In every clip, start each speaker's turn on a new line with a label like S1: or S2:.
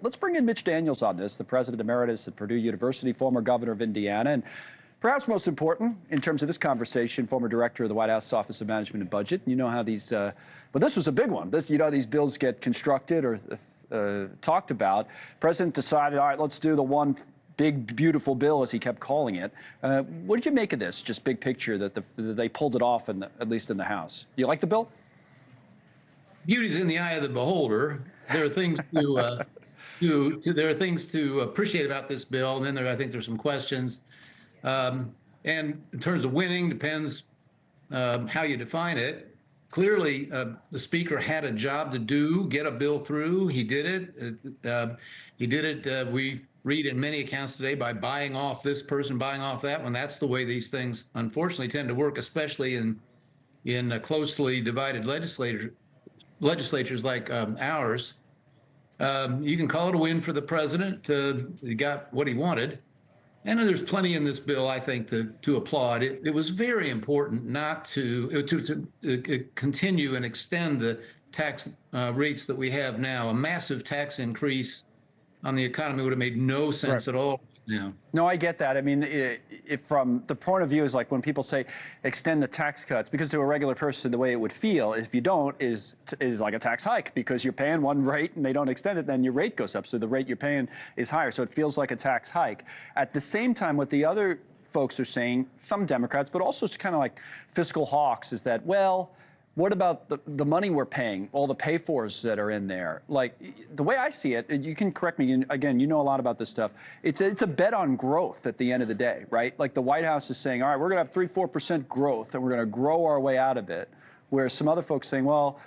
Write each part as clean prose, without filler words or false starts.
S1: let's bring in Mitch Daniels on this, the president emeritus at Purdue University, former governor of Indiana, and perhaps most important in terms of this conversation, former director of the White House Office of Management and Budget. You know how these, but this was a big one. This, you know, these bills get constructed or talked about. President decided, all right, let's do the one big, beautiful bill, as he kept calling it. What did you make of this, just big picture, that they pulled it off, at least in the House? Do you like the bill?
S2: Beauty's in the eye of the beholder. There are things there are things to appreciate about this bill, and then I think there's some questions. And in terms of winning, depends how you define it. Clearly, the speaker had a job to do, get a bill through. He did it. He did it. We read in many accounts today by buying off this person, buying off that one. That's the way these things, unfortunately, tend to work, especially in closely divided legislatures like ours. You can call it a win for the president. He got what he wanted. And there's plenty in this bill, I think, to applaud. It was very important not to continue and extend the tax rates that we have now. A massive tax increase on the economy would have made no sense at all now.
S1: No, I get that. I mean, if from the point of view is like when people say extend the tax cuts, because to a regular person, the way it would feel if you don't is like a tax hike, because you're paying one rate and they don't extend it, then your rate goes up. So the rate you're paying is higher. So it feels like a tax hike. At the same time, what the other folks are saying, some Democrats, but also it's kind of like fiscal hawks, is that, well, what about the money we're paying, all the pay-fors that are in there? Like, the way I see it, you can correct me, again, you know a lot about this stuff, it's a bet on growth at the end of the day, right? Like the White House is saying, all right, we're going to have 3-4% growth, and we're going to grow our way out of it, whereas some other folks saying, well,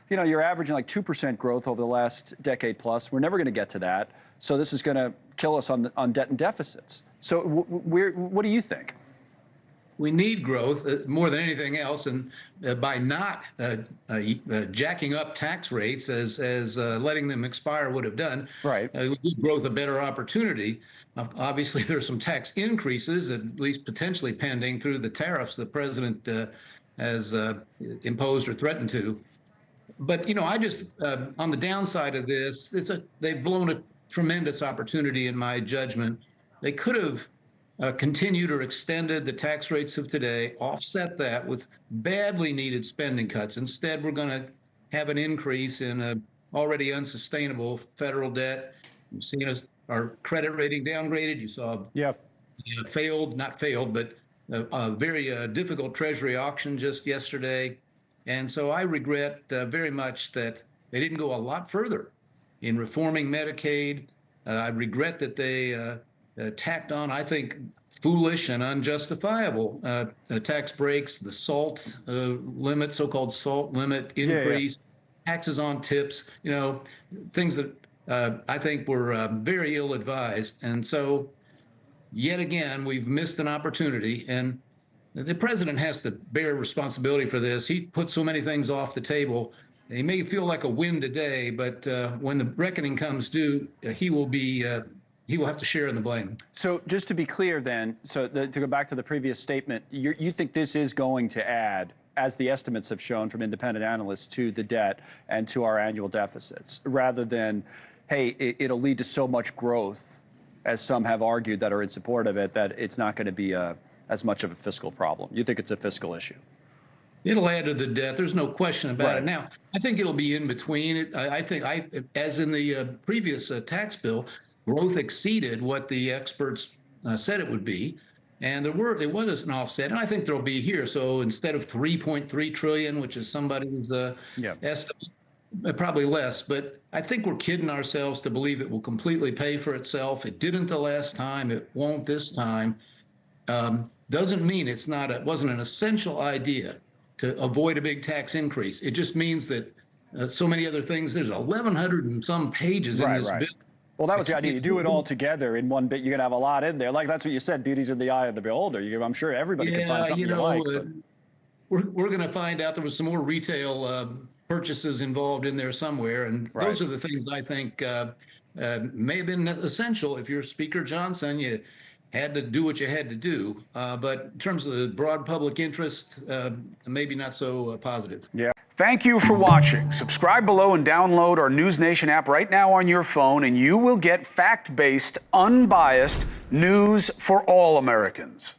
S1: you know, you're averaging like 2% growth over the last decade plus. We're never going to get to that, so this is going to kill us on debt and deficits. So what do you think?
S2: We need growth more than anything else, and by not jacking up tax rates as letting them expire would have done,
S1: right?
S2: We give growth a better opportunity. Obviously, there are some tax increases, at least potentially pending through the tariffs the president has imposed or threatened to. But you know, I just on the downside of this, they've blown a tremendous opportunity in my judgment. They could have continued or extended the tax rates of today, offset that with badly needed spending cuts. Instead, we're going to have an increase in an already unsustainable federal debt. You've seen our credit rating downgraded. You saw not failed, but a very difficult Treasury auction just yesterday. And so I regret very much that they didn't go a lot further in reforming Medicaid. I regret that they tacked on, I think, foolish and unjustifiable tax breaks, the SALT limit, so-called SALT limit increase, taxes on tips, you know, things that I think were very ill-advised. And so, yet again, we've missed an opportunity. And the president has to bear responsibility for this. He put so many things off the table. He may feel like a win today, but when the reckoning comes due, he will have to share in the blame.
S1: So just to be clear then, to go back to the previous statement, you think this is going to add, as the estimates have shown from independent analysts, to the debt and to our annual deficits, rather than, hey, it'll lead to so much growth, as some have argued that are in support of it, that it's not going to be as much of a fiscal problem. You think it's a fiscal issue?
S2: It'll add to the debt. There's no question about it. Now, I think it'll be in between. I think, as in the previous tax bill, growth exceeded what the experts said it would be, and there was an offset, and I think there'll be here. So instead of 3.3 trillion, which is somebody's estimate, probably less, but I think we're kidding ourselves to believe it will completely pay for itself. It didn't the last time. It won't this time. Doesn't mean it wasn't an essential idea to avoid a big tax increase. It just means that so many other things. There's 1,100 and some pages in this bill.
S1: Well, that was the idea. You do it all together in one bit. You're going to have a lot in there. Like, that's what you said, beauty's in the eye of the beholder. I'm sure everybody can find something you like. But
S2: we're going to find out there was some more retail purchases involved in there somewhere. And those are the things I think may have been essential. If you're Speaker Johnson, you had to do what you had to do. But in terms of the broad public interest, maybe not so positive.
S1: Yeah.
S3: Thank you for watching. Subscribe below and download our NewsNation app right now on your phone, and you will get fact-based, unbiased news for all Americans.